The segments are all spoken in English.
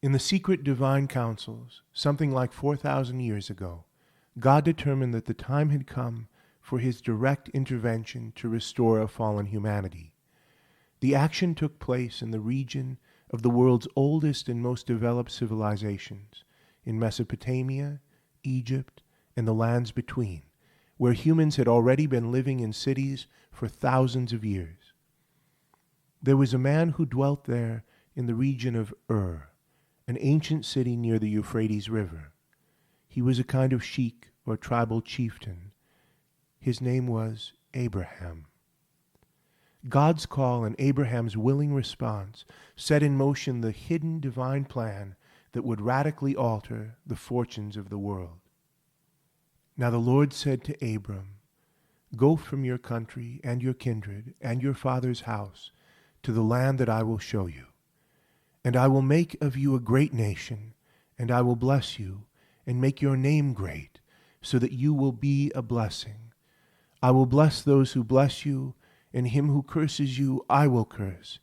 In the secret divine councils, something like 4,000 years ago, God determined that the time had come for his direct intervention to restore a fallen humanity. The action took place in the region of the world's oldest and most developed civilizations, in Mesopotamia, Egypt, and the lands between, where humans had already been living in cities for thousands of years. There was a man who dwelt there in the region of an ancient city near the Euphrates River. He was a kind of sheik or tribal chieftain. His name was Abraham. God's call and Abraham's willing response set in motion the hidden divine plan that would radically alter the fortunes of the world. Now the Lord said to Abram, "Go from your country and your kindred and your father's house to the land that I will show you. And I will make of you a great nation, and I will bless you, and make your name great, so that you will be a blessing. I will bless those who bless you, and him who curses you I will curse.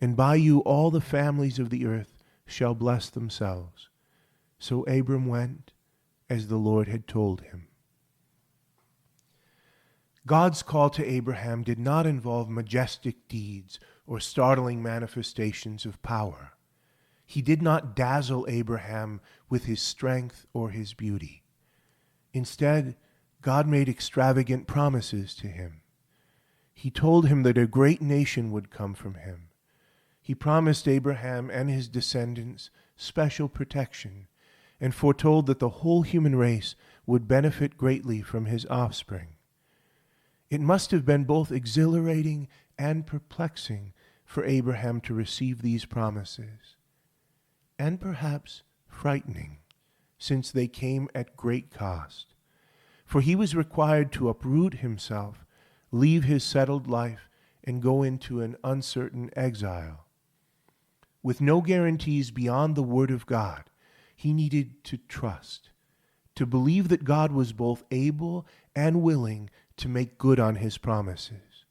And by you all the families of the earth shall bless themselves." So Abram went as the Lord had told him. God's call to Abraham did not involve majestic deeds or startling manifestations of power. He did not dazzle Abraham with his strength or his beauty. Instead, God made extravagant promises to him. He told him that a great nation would come from him. He promised Abraham and his descendants special protection and foretold that the whole human race would benefit greatly from his offspring. It must have been both exhilarating and perplexing for Abraham to receive these promises, and perhaps frightening, since they came at great cost. For he was required to uproot himself, leave his settled life, and go into an uncertain exile. With no guarantees beyond the Word of God, he needed to trust, to believe that God was both able and willing to make good on his promises.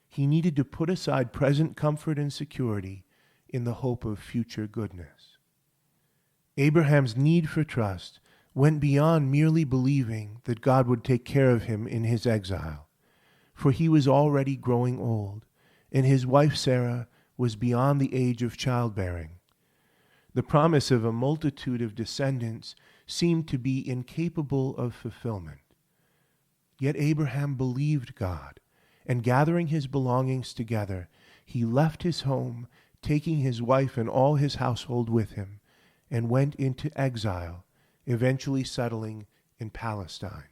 He needed to put aside present comfort and security in the hope of future goodness. Abraham's need for trust went beyond merely believing that God would take care of him in his exile, for he was already growing old, and his wife Sarah was beyond the age of childbearing. The promise of a multitude of descendants seemed to be incapable of fulfillment. Yet Abraham believed God, and gathering his belongings together, he left his home, taking his wife and all his household with him, and went into exile, eventually settling in Palestine.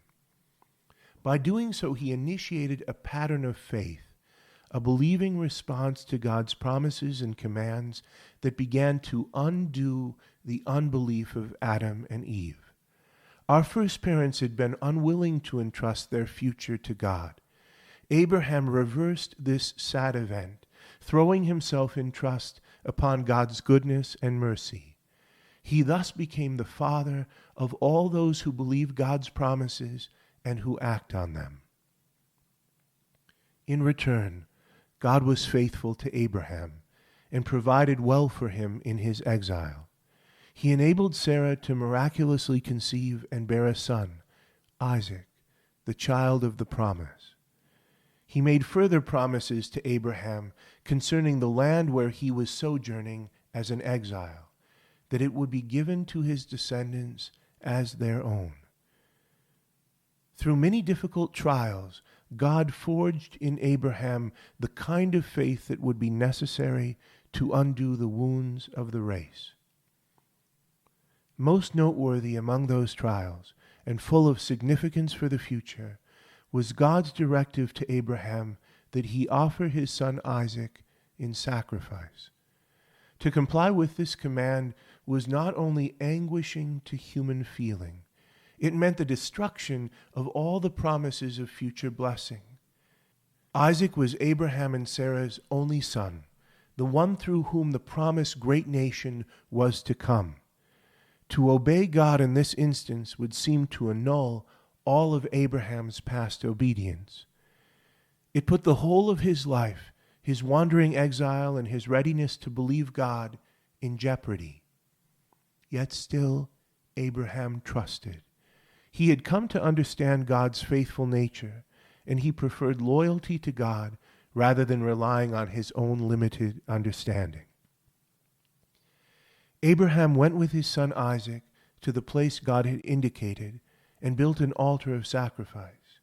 By doing so, he initiated a pattern of faith, a believing response to God's promises and commands that began to undo the unbelief of Adam and Eve. Our first parents had been unwilling to entrust their future to God. Abraham reversed this sad event, throwing himself in trust upon God's goodness and mercy. He thus became the father of all those who believe God's promises and who act on them. In return, God was faithful to Abraham and provided well for him in his exile. He enabled Sarah to miraculously conceive and bear a son, Isaac, the child of the promise. He made further promises to Abraham concerning the land where he was sojourning as an exile, that it would be given to his descendants as their own. Through many difficult trials, God forged in Abraham the kind of faith that would be necessary to undo the wounds of the race. Most noteworthy among those trials, and full of significance for the future, was God's directive to Abraham that he offer his son Isaac in sacrifice. To comply with this command was not only anguishing to human feeling, it meant the destruction of all the promises of future blessing. Isaac was Abraham and Sarah's only son, the one through whom the promised great nation was to come. To obey God in this instance would seem to annul all of Abraham's past obedience. It put the whole of his life, his wandering exile and his readiness to believe God, in jeopardy. Yet still Abraham trusted. He had come to understand God's faithful nature, and he preferred loyalty to God rather than relying on his own limited understanding. Abraham went with his son Isaac to the place God had indicated and built an altar of sacrifice.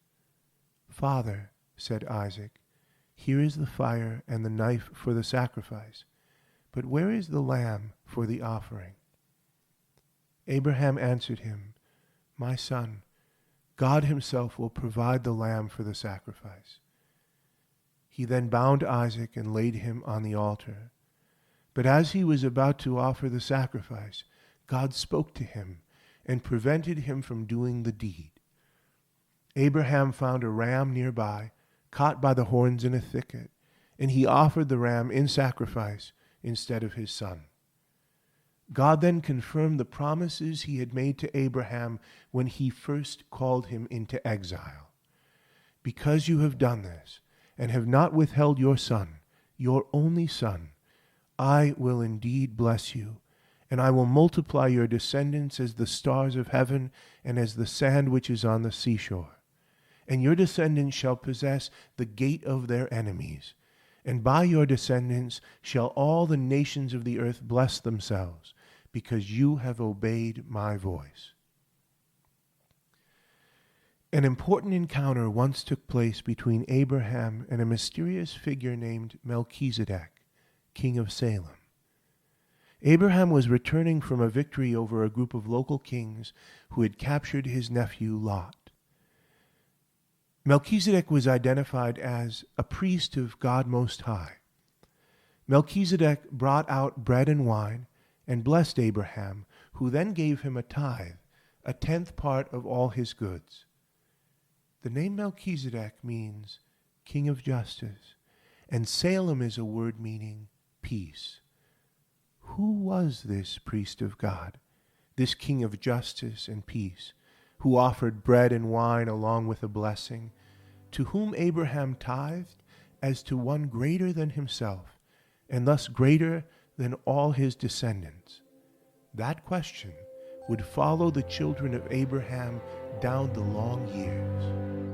"Father," said Isaac, "here is the fire and the knife for the sacrifice, but where is the lamb for the offering?" Abraham answered him, "My son, God himself will provide the lamb for the sacrifice." He then bound Isaac and laid him on the altar. But as he was about to offer the sacrifice, God spoke to him and prevented him from doing the deed. Abraham found a ram nearby, caught by the horns in a thicket, and he offered the ram in sacrifice instead of his son. God then confirmed the promises he had made to Abraham when he first called him into exile. "Because you have done this, and have not withheld your son, your only son, I will indeed bless you, and I will multiply your descendants as the stars of heaven and as the sand which is on the seashore. And your descendants shall possess the gate of their enemies, and by your descendants shall all the nations of the earth bless themselves, because you have obeyed my voice." An important encounter once took place between Abraham and a mysterious figure named Melchizedek, king of Salem. Abraham was returning from a victory over a group of local kings who had captured his nephew Lot. Melchizedek was identified as a priest of God Most High. Melchizedek brought out bread and wine and blessed Abraham, who then gave him a tithe, a 10th part of all his goods. The name Melchizedek means king of justice, and Salem is a word meaning peace. Who was this priest of God, this king of justice and peace, who offered bread and wine along with a blessing, to whom Abraham tithed as to one greater than himself, and thus greater than all his descendants? That question would follow the children of Abraham down the long years.